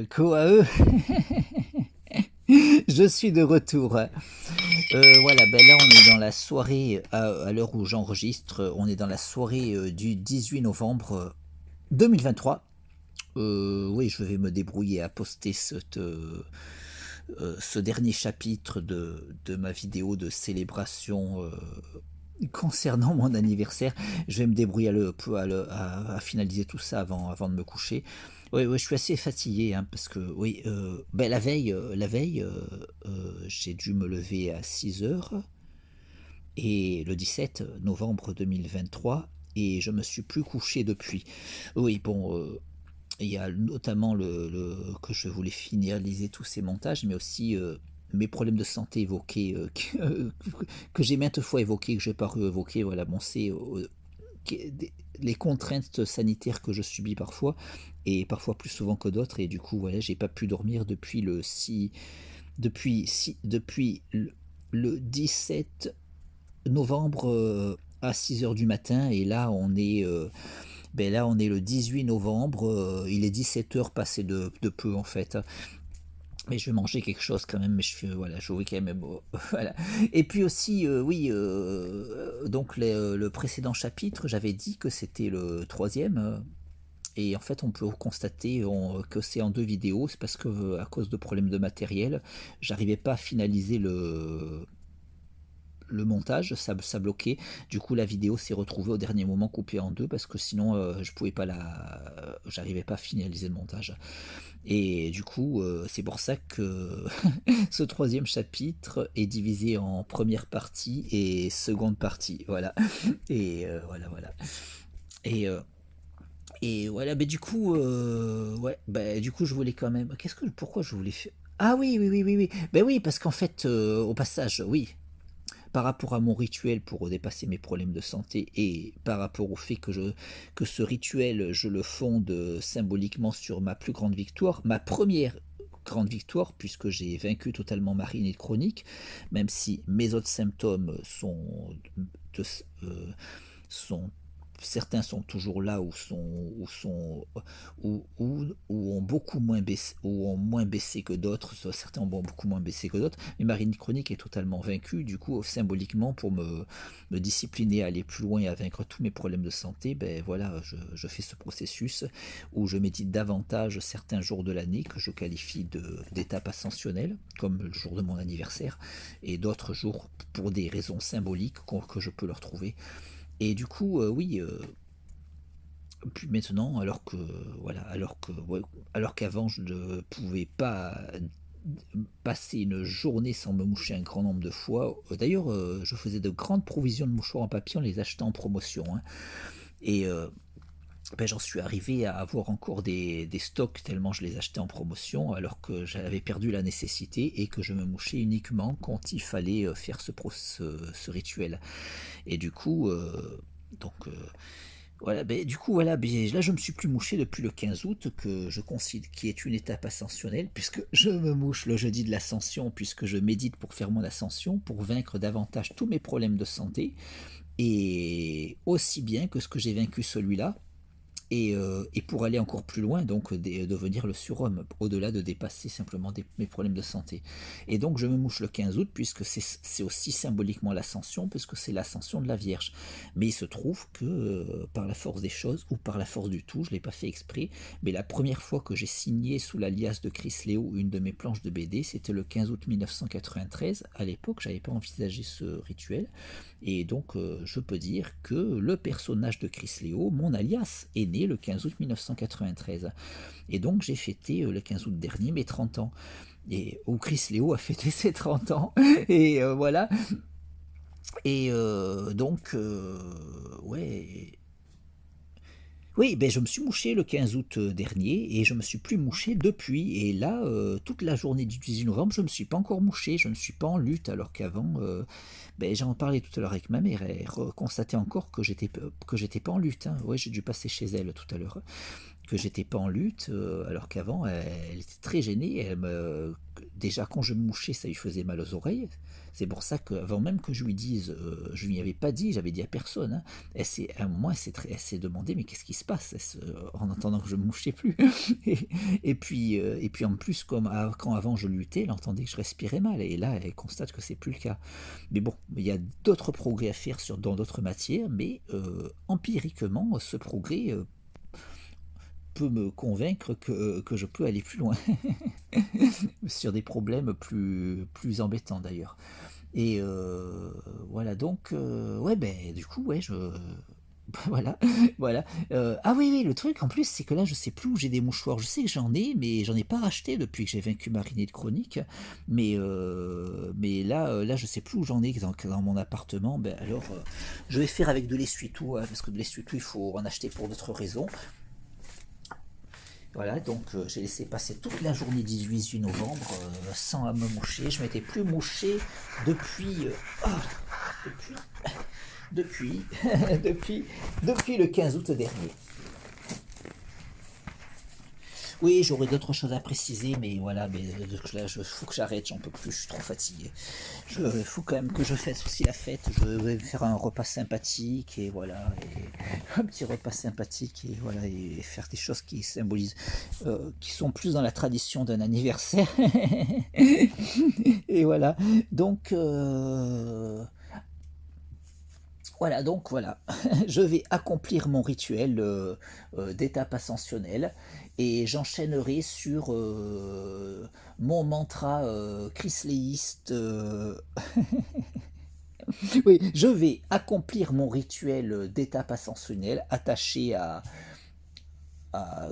Quoi eux. Je suis de retour. Voilà, ben là on est dans la soirée, à l'heure où j'enregistre, on est dans la soirée du 18 novembre 2023. Oui, je vais me débrouiller à poster ce dernier chapitre de ma vidéo de célébration concernant mon anniversaire. Je vais me débrouiller à finaliser tout ça avant de me coucher. Oui, oui, je suis assez fatigué, hein, parce que oui, ben j'ai dû me lever à 6 heures et le 17 novembre 2023 et je me suis plus couché depuis. Oui, bon, il y a notamment que je voulais finaliser tous ces montages, mais aussi mes problèmes de santé évoqués, que j'ai maintes fois évoqués, que j'ai pas réévoqué. Voilà, bon, c'est les contraintes sanitaires que je subis parfois, et parfois plus souvent que d'autres, et du coup, voilà, j'ai pas pu dormir depuis le 17 novembre à 6 heures du matin, et là on est le 18 novembre, il est 17 heures passé de peu en fait. Mais je vais manger quelque chose quand même, mais voilà, je vais quand même, bon, voilà. Et puis aussi, oui, donc le précédent chapitre, j'avais dit que c'était le troisième, et en fait, on peut constater que c'est en deux vidéos. C'est parce que, à cause de problèmes de matériel, j'arrivais pas à finaliser le montage, ça bloquait. Du coup, la vidéo s'est retrouvée au dernier moment coupée en deux parce que sinon, j'arrivais pas à finaliser le montage. Et du coup, c'est pour ça que ce troisième chapitre est divisé en première partie et seconde partie. Voilà. Et voilà, voilà. Et, euh, et voilà, mais du coup, ouais, bah, du coup, je voulais quand même. Pourquoi je voulais faire. Ah oui, oui, oui, oui, oui. Ben oui, parce qu'en fait, au passage, oui, par rapport à mon rituel pour dépasser mes problèmes de santé et par rapport au fait que ce rituel, je le fonde symboliquement sur ma plus grande victoire, ma première grande victoire, puisque j'ai vaincu totalement ma rhinite chronique, même si mes autres symptômes de- euh, sont certains sont toujours là ou ont beaucoup moins baissé ou ont moins baissé que d'autres, soit certains ont beaucoup moins baissé que d'autres, mais ma rhinite chronique est totalement vaincue. Du coup, symboliquement, pour me discipliner à aller plus loin et à vaincre tous mes problèmes de santé, ben voilà, je fais ce processus où je médite davantage certains jours de l'année que je qualifie d'étapes ascensionnelles, comme le jour de mon anniversaire, et d'autres jours pour des raisons symboliques que je peux leur trouver. Et du coup, oui, puis maintenant, ouais, alors qu'avant je ne pouvais pas passer une journée sans me moucher un grand nombre de fois. D'ailleurs, je faisais de grandes provisions de mouchoirs en papier en les achetant en promotion, hein. Et ben, j'en suis arrivé à avoir encore des stocks tellement je les achetais en promotion, alors que j'avais perdu la nécessité et que je me mouchais uniquement quand il fallait faire ce rituel. Et du coup, donc voilà, ben, du coup, voilà, ben, là je me suis plus mouché depuis le 15 août, que je considère qui est une étape ascensionnelle, puisque je me mouche le jeudi de l'ascension, puisque je médite pour faire mon ascension, pour vaincre davantage tous mes problèmes de santé, et aussi bien que ce que j'ai vaincu celui-là, et pour aller encore plus loin, donc devenir le surhomme, au-delà de dépasser simplement mes problèmes de santé. Et donc je me mouche le 15 août, puisque c'est aussi symboliquement l'ascension, puisque c'est l'ascension de la Vierge. Mais il se trouve que par la force des choses, ou par la force du tout, je ne l'ai pas fait exprès, mais la première fois que j'ai signé sous l'alias de Chris Léo une de mes planches de BD, c'était le 15 août 1993. À l'époque, je n'avais pas envisagé ce rituel. Et donc, je peux dire que le personnage de Chris Léo, mon alias, est né le 15 août 1993. Et donc, j'ai fêté le 15 août dernier mes 30 ans. Et où Chris Léo a fêté ses 30 ans. Et voilà. Et donc, ouais. Oui, ben je me suis mouché le 15 août dernier et je me suis plus mouché depuis. Et là, toute la journée du 18 novembre, je ne me suis pas encore mouché, je ne suis pas en lutte, alors qu'avant, ben, j'en parlais tout à l'heure avec ma mère, elle constatait encore que j'étais pas en lutte, hein. Ouais, j'ai dû passer chez elle tout à l'heure, que j'étais pas en lutte, alors qu'avant, elle était très gênée. déjà quand je me mouchais, ça lui faisait mal aux oreilles. C'est pour ça qu'avant même que je lui dise, je lui avais pas dit, j'avais dit à personne, hein, à un moment, elle s'est demandé, mais qu'est-ce qui se passe en entendant que je me mouchais plus. et, et puis en plus, comme quand avant je luttais, elle entendait que je respirais mal, et là, elle constate que c'est plus le cas. Mais bon, il y a d'autres progrès à faire dans d'autres matières, mais empiriquement, ce progrès peut me convaincre que je peux aller plus loin sur des problèmes plus embêtants d'ailleurs. Et voilà, donc, ouais, ben, du coup, ouais, voilà, voilà. Ah oui, oui, le truc en plus, c'est que là, je sais plus où j'ai des mouchoirs. Je sais que j'en ai, mais j'en ai pas racheté depuis que j'ai vaincu Marinette Chronique. Mais là, là, je sais plus où j'en ai dans mon appartement. Ben alors, je vais faire avec de l'essuie-tout, hein, parce que de l'essuie-tout, il faut en acheter pour d'autres raisons. Voilà, donc j'ai laissé passer toute la journée du 18 novembre sans me moucher. Je m'étais plus mouché depuis, depuis, depuis, depuis le 15 août dernier. Oui, j'aurais d'autres choses à préciser, mais voilà, mais là, faut que j'arrête, j'en peux plus, je suis trop fatigué. Il faut quand même que je fasse aussi la fête. Je vais faire un repas sympathique et voilà, et un petit repas sympathique et voilà, et faire des choses qui symbolisent, qui sont plus dans la tradition d'un anniversaire. Et voilà, donc voilà, donc voilà, je vais accomplir mon rituel d'étape ascensionnelle et j'enchaînerai sur mon mantra chrysléiste. Oui, je vais accomplir mon rituel d'étape ascensionnelle attaché à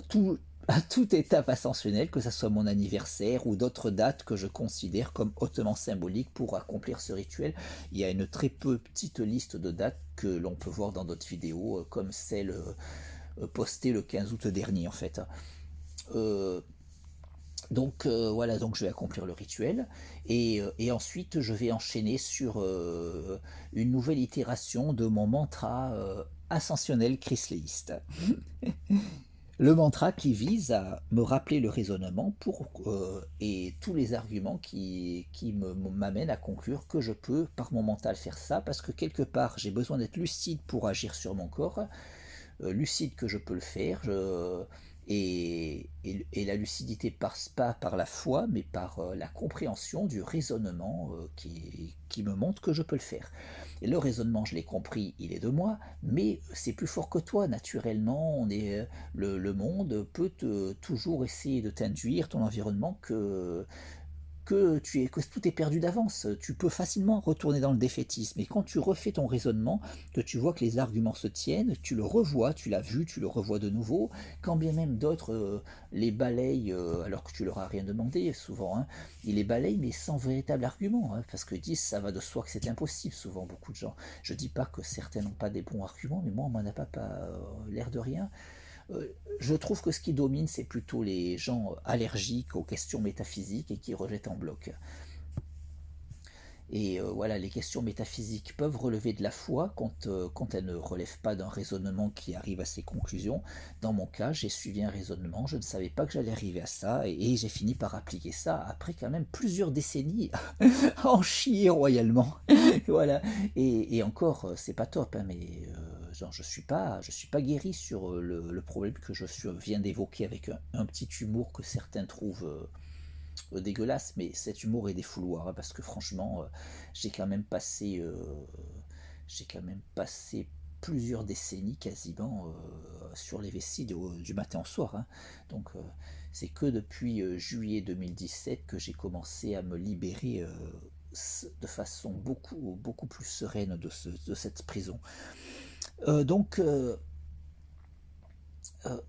tout, à toute étape ascensionnelle, que ce soit mon anniversaire ou d'autres dates que je considère comme hautement symboliques pour accomplir ce rituel. Il y a une très petite liste de dates que l'on peut voir dans d'autres vidéos, comme celle postée le 15 août dernier en fait. Euh, donc voilà, donc je vais accomplir le rituel et ensuite je vais enchaîner sur une nouvelle itération de mon mantra ascensionnel chrysléiste. Le mantra qui vise à me rappeler le raisonnement et tous les arguments qui m'amènent à conclure que je peux, par mon mental, faire ça, parce que quelque part, j'ai besoin d'être lucide pour agir sur mon corps, lucide que je peux le faire, et la lucidité passe pas par la foi, mais par la compréhension du raisonnement qui me montre que je peux le faire. Et le raisonnement, je l'ai compris, il est de moi, mais c'est plus fort que toi, naturellement. Le monde peut toujours essayer de t'induire, ton environnement, que tout est perdu d'avance. Tu peux facilement retourner dans le défaitisme. Et quand tu refais ton raisonnement, que tu vois que les arguments se tiennent, tu le revois, tu l'as vu, tu le revois de nouveau, quand bien même d'autres les balayent, alors que tu leur as rien demandé, souvent, hein, ils les balayent, mais sans véritable argument, hein, parce qu'ils disent ça va de soi que c'est impossible, souvent, beaucoup de gens. Je dis pas que certains n'ont pas des bons arguments, mais moi, on m'en a pas l'air de rien. Je trouve que ce qui domine, c'est plutôt les gens allergiques aux questions métaphysiques et qui rejettent en bloc. Et voilà, les questions métaphysiques peuvent relever de la foi quand elles ne relèvent pas d'un raisonnement qui arrive à ses conclusions. Dans mon cas, j'ai suivi un raisonnement, je ne savais pas que j'allais arriver à ça, et j'ai fini par appliquer ça après quand même plusieurs décennies à en chier royalement. Voilà. Et encore, c'est pas top, hein, mais genre, je suis pas guéri sur le problème que viens d'évoquer avec un petit humour que certains trouvent dégueulasse, mais cet humour est des fouloirs, hein, parce que franchement, j'ai quand même passé, j'ai quand même passé plusieurs décennies quasiment sur les vessies du matin au soir, hein. Donc c'est que depuis juillet 2017 que j'ai commencé à me libérer de façon beaucoup plus sereine de cette prison. Donc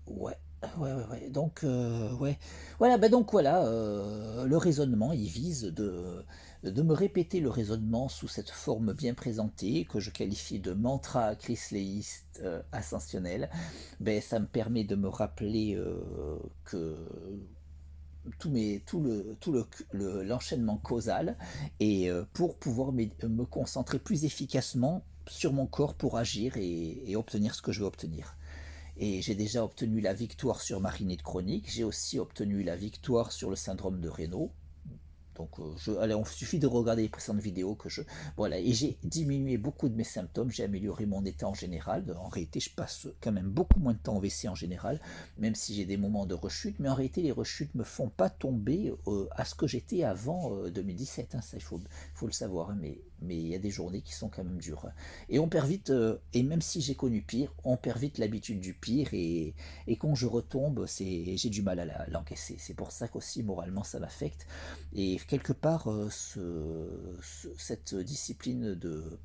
ouais. Ouais, ouais, ouais. Donc, ouais. Voilà, bah donc voilà, le raisonnement, il vise de me répéter le raisonnement sous cette forme bien présentée, que je qualifie de mantra chrysléiste ascensionnel. Ben, ça me permet de me rappeler que l'enchaînement causal, et pour pouvoir me concentrer plus efficacement sur mon corps pour agir et obtenir ce que je veux obtenir. Et j'ai déjà obtenu la victoire sur Marinette Chronique, j'ai aussi obtenu la victoire sur le syndrome de Raynaud. Donc, allez, il suffit de regarder les précédentes vidéos que je... Voilà, et j'ai diminué beaucoup de mes symptômes, j'ai amélioré mon état en général. En réalité, je passe quand même beaucoup moins de temps au WC en général, même si j'ai des moments de rechute. Mais en réalité, les rechutes me font pas tomber à ce que j'étais avant 2017. Hein, ça, il faut le savoir. Hein, mais il y a des journées qui sont quand même dures. Et on perd vite, et même si j'ai connu pire, on perd vite l'habitude du pire. Et quand je retombe, j'ai du mal à l'encaisser. C'est pour ça qu'aussi, moralement, ça m'affecte. Et quelque part, cette discipline de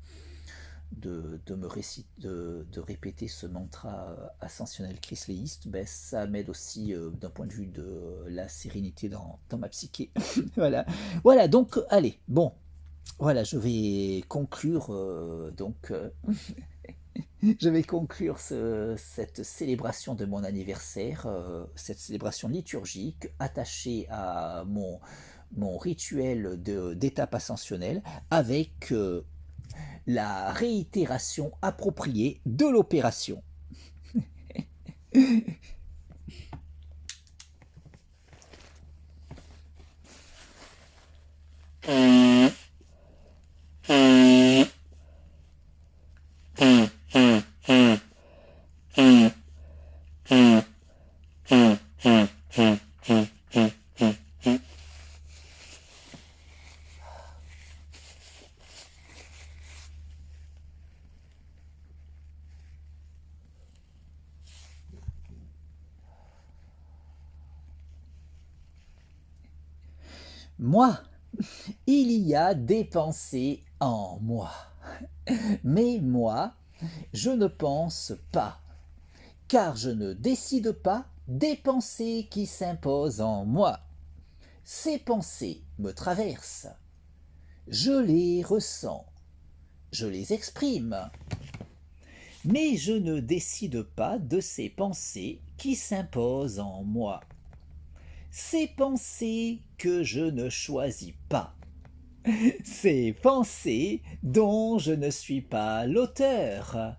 répéter ce mantra ascensionnel chrysléiste, ben, ça m'aide aussi d'un point de vue de la sérénité dans ma psyché. Voilà. Voilà, donc allez, bon, voilà, je vais conclure je vais conclure cette célébration de mon anniversaire, cette célébration liturgique attachée à mon rituel d'étape ascensionnelle avec la réitération appropriée de l'opération. Moi, il y a des pensées en moi. Mais moi, je ne pense pas, car je ne décide pas des pensées qui s'imposent en moi. Ces pensées me traversent. Je les ressens. Je les exprime. Mais je ne décide pas de ces pensées qui s'imposent en moi. Ces pensées que je ne choisis pas. Ces pensées dont je ne suis pas l'auteur.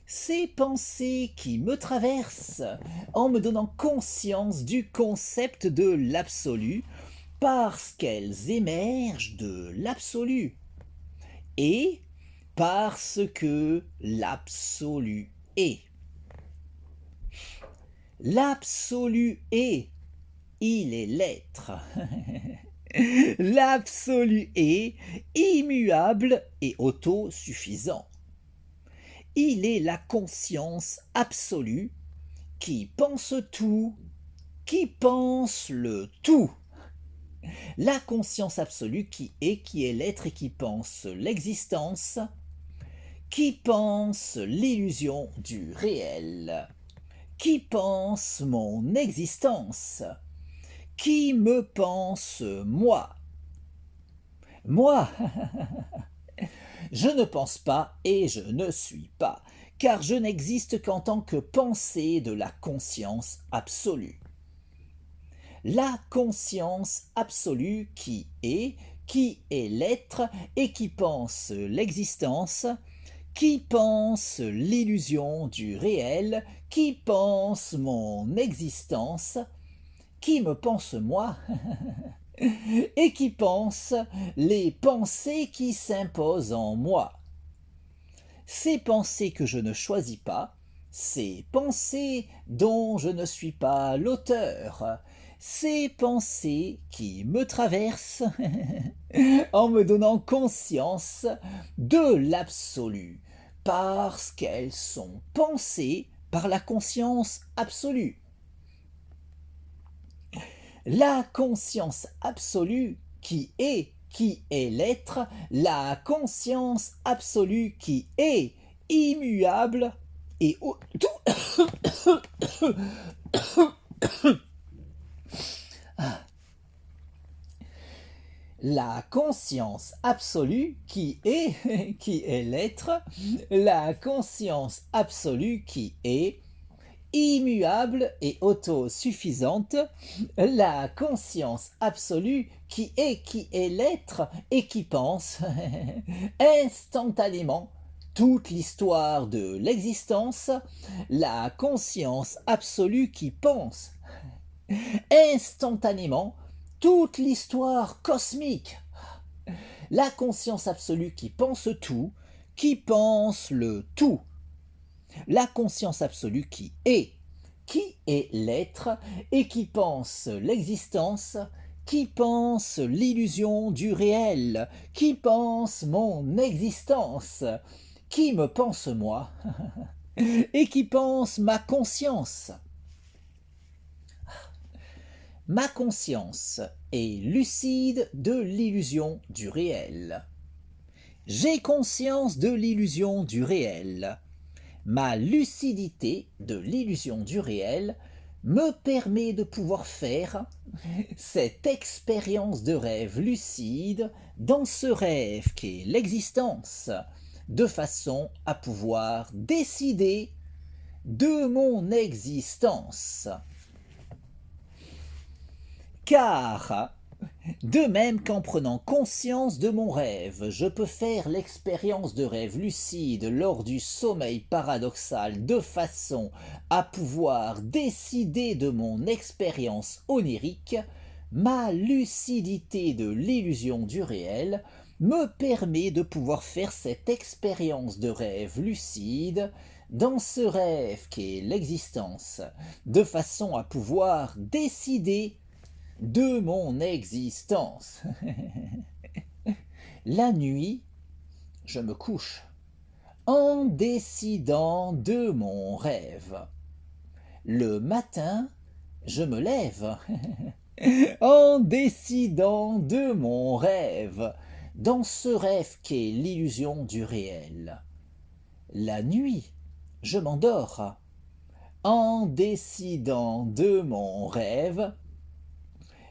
Ces pensées qui me traversent en me donnant conscience du concept de l'absolu parce qu'elles émergent de l'absolu et parce que l'absolu est. L'absolu est, il est l'être. L'absolu est immuable et autosuffisant. Il est la conscience absolue qui pense tout, qui pense le tout. La conscience absolue qui est l'être et qui pense l'existence, qui pense l'illusion du réel, qui pense mon existence, qui me pense moi. Moi, je ne pense pas et je ne suis pas, car je n'existe qu'en tant que pensée de la conscience absolue. La conscience absolue qui est l'être et qui pense l'existence, qui pense l'illusion du réel, qui pense mon existence, qui me pense moi, et qui pense les pensées qui s'imposent en moi. Ces pensées que je ne choisis pas, ces pensées dont je ne suis pas l'auteur, ces pensées qui me traversent en me donnant conscience de l'absolu, parce qu'elles sont pensées par la conscience absolue. La conscience absolue qui est l'être, la conscience absolue qui est immuable et la conscience absolue qui est l'être, la conscience absolue qui est immuable et autosuffisante, la conscience absolue qui est l'être et qui pense instantanément toute l'histoire de l'existence, la conscience absolue qui pense instantanément toute l'histoire cosmique. La conscience absolue qui pense tout, qui pense le tout. La conscience absolue qui est l'être et qui pense l'existence, qui pense l'illusion du réel, qui pense mon existence, qui me pense moi et qui pense ma conscience. Ma conscience est lucide de l'illusion du réel. J'ai conscience de l'illusion du réel. Ma lucidité de l'illusion du réel me permet de pouvoir faire cette expérience de rêve lucide dans ce rêve qu'est l'existence, de façon à pouvoir décider de mon existence. Car, de même qu'en prenant conscience de mon rêve, je peux faire l'expérience de rêve lucide lors du sommeil paradoxal de façon à pouvoir décider de mon expérience onirique, ma lucidité de l'illusion du réel me permet de pouvoir faire cette expérience de rêve lucide dans ce rêve qu'est l'existence, de façon à pouvoir décider de mon existence. La nuit, je me couche en décidant de mon rêve. Le matin, je me lève en décidant de mon rêve, dans ce rêve qu'est l'illusion du réel. La nuit, je m'endors en décidant de mon rêve.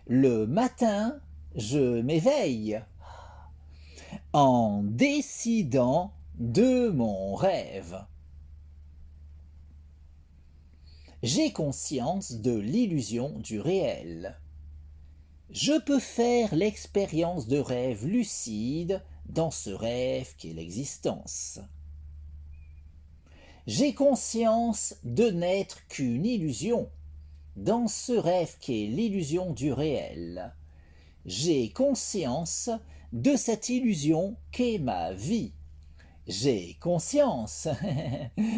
Le matin, je m'éveille en décidant de mon rêve. J'ai conscience de l'illusion du réel. Je peux faire l'expérience de rêve lucide dans ce rêve qu'est l'existence. J'ai conscience de n'être qu'une illusion dans ce rêve qu'est l'illusion du réel. J'ai conscience de cette illusion qu'est ma vie. J'ai conscience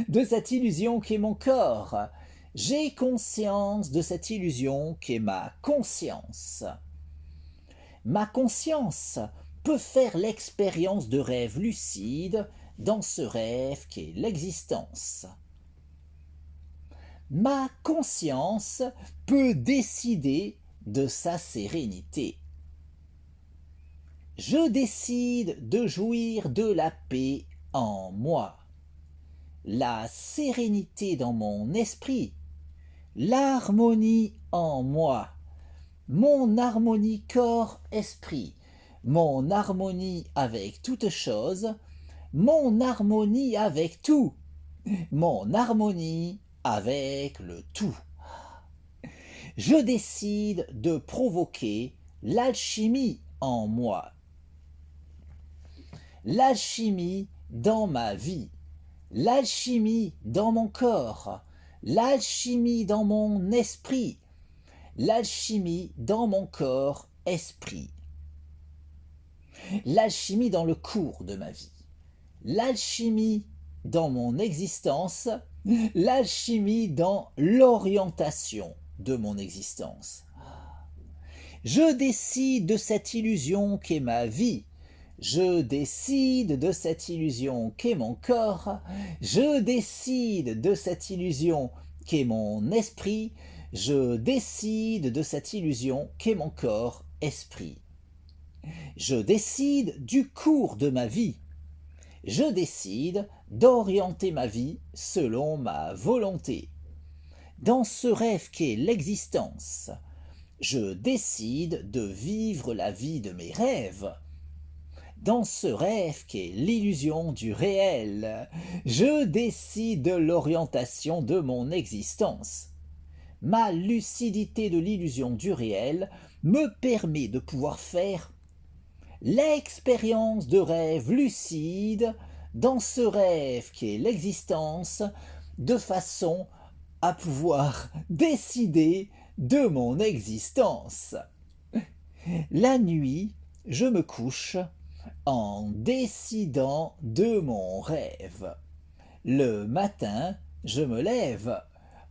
de cette illusion qu'est mon corps. J'ai conscience de cette illusion qu'est ma conscience. Ma conscience peut faire l'expérience de rêve lucide dans ce rêve qu'est l'existence. Ma conscience peut décider de sa sérénité. Je décide de jouir de la paix en moi, la sérénité dans mon esprit, l'harmonie en moi, mon harmonie corps-esprit, mon harmonie avec toute chose, mon harmonie avec tout, mon harmonie avec le tout. Je décide de provoquer l'alchimie en moi, l'alchimie dans ma vie, l'alchimie dans mon corps, l'alchimie dans mon esprit, l'alchimie dans mon corps-esprit, l'alchimie dans le cours de ma vie, l'alchimie dans mon existence, l'alchimie dans l'orientation de mon existence. Je décide de cette illusion qu'est ma vie. Je décide de cette illusion qu'est mon corps. Je décide de cette illusion qu'est mon esprit. Je décide de cette illusion qu'est mon corps-esprit. Je décide du cours de ma vie. Je décide d'orienter ma vie selon ma volonté. Dans ce rêve qu'est l'existence, je décide de vivre la vie de mes rêves. Dans ce rêve qu'est l'illusion du réel, je décide de l'orientation de mon existence. Ma lucidité de l'illusion du réel me permet de pouvoir faire l'expérience de rêve lucide dans ce rêve qu'est l'existence, de façon à pouvoir décider de mon existence. La nuit, je me couche en décidant de mon rêve. Le matin, je me lève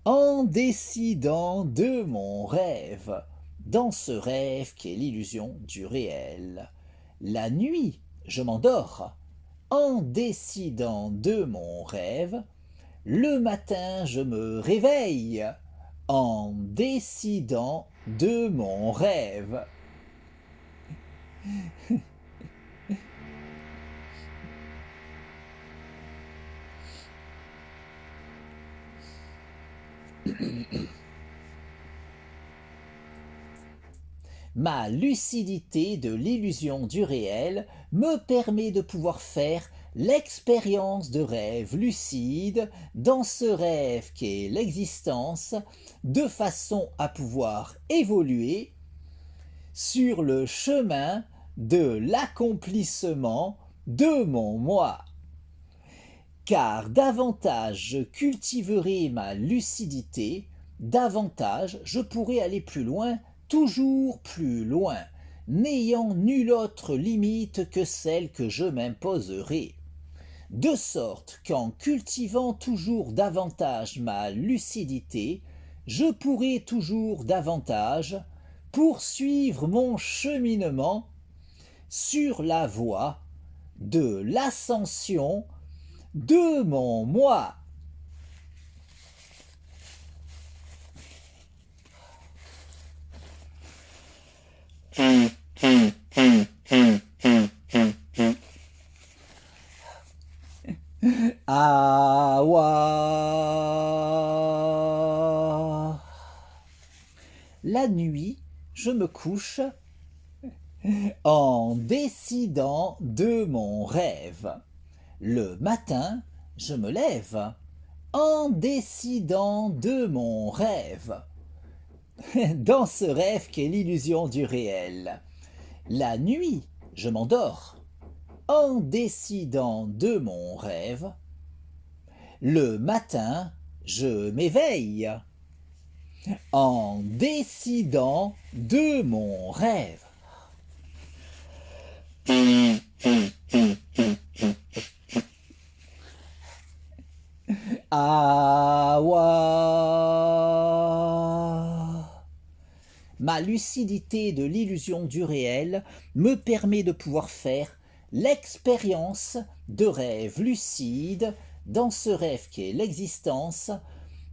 en décidant de mon rêve, dans ce rêve qui est l'illusion du réel. La nuit, je m'endors en décidant de mon rêve. Le matin, je me réveille en décidant de mon rêve. Ma lucidité de l'illusion du réel me permet de pouvoir faire l'expérience de rêve lucide dans ce rêve qu'est l'existence, de façon à pouvoir évoluer sur le chemin de l'accomplissement de mon moi. Car davantage je cultiverai ma lucidité, davantage je pourrai aller plus loin, toujours plus loin, n'ayant nulle autre limite que celle que je m'imposerai. De sorte qu'en cultivant toujours davantage ma lucidité, je pourrai toujours davantage poursuivre mon cheminement sur la voie de l'ascension de mon moi. Awa. La nuit, je me couche en décidant de mon rêve. Le matin, je me lève en décidant de mon rêve. Dans ce rêve qu'est l'illusion du réel. La nuit, je m'endors en décidant de mon rêve. Le matin, je m'éveille en décidant de mon rêve. Awa. Ma lucidité de l'illusion du réel me permet de pouvoir faire l'expérience de rêve lucide dans ce rêve qu'est l'existence,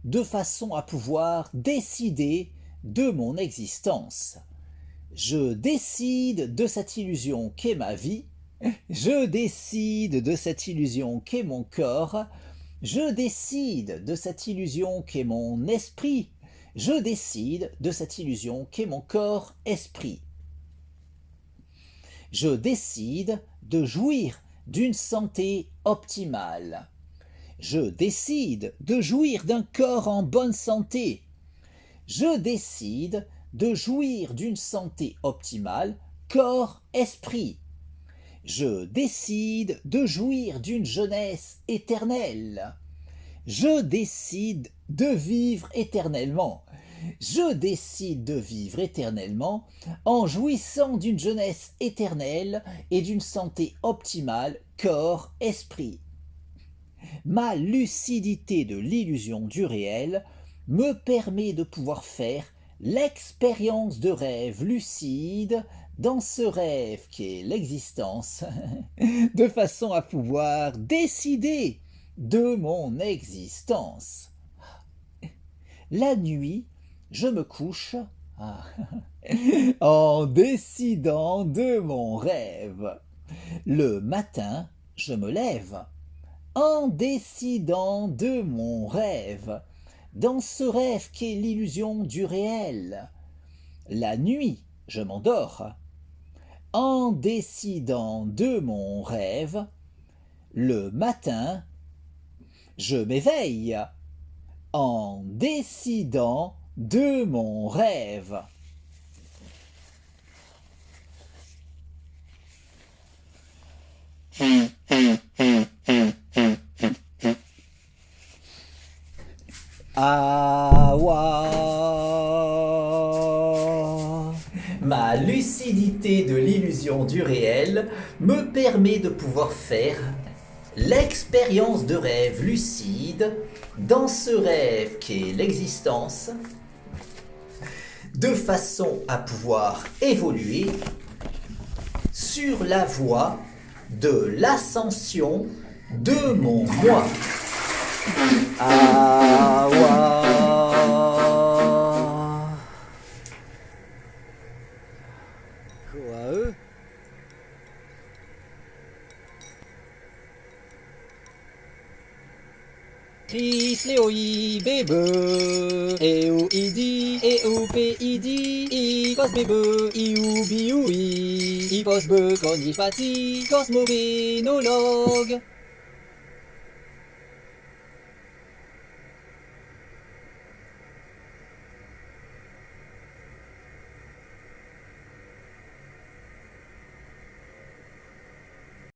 de façon à pouvoir décider de mon existence. Je décide de cette illusion qu'est ma vie, je décide de cette illusion qu'est mon corps, je décide de cette illusion qu'est mon esprit, je décide de cette illusion qu'est mon corps-esprit. Je décide de jouir d'une santé optimale. Je décide de jouir d'un corps en bonne santé. Je décide de jouir d'une santé optimale, corps-esprit. Je décide de jouir d'une jeunesse éternelle. Je décide de vivre éternellement. Je décide de vivre éternellement en jouissant d'une jeunesse éternelle et d'une santé optimale, corps-esprit. Ma lucidité de l'illusion du réel me permet de pouvoir faire l'expérience de rêve lucide dans ce rêve qu'est l'existence, de façon à pouvoir décider de mon existence. La nuit, je me couche en décidant de mon rêve. Le matin, je me lève en décidant de mon rêve, dans ce rêve qu'est l'illusion du réel. La nuit, je m'endors en décidant de mon rêve. Le matin, je m'éveille en décidant de mon rêve. Awa. Ma lucidité de l'illusion du réel me permet de pouvoir faire l'expérience de rêve lucide dans ce rêve qu'est l'existence, de façon à pouvoir évoluer sur la voie de l'ascension de mon moi. Awa. Quoi Chris Léoi bébé et ou idi et ou pidi I cos bébé I ou bioui I cos be con I pati cosmorénologue.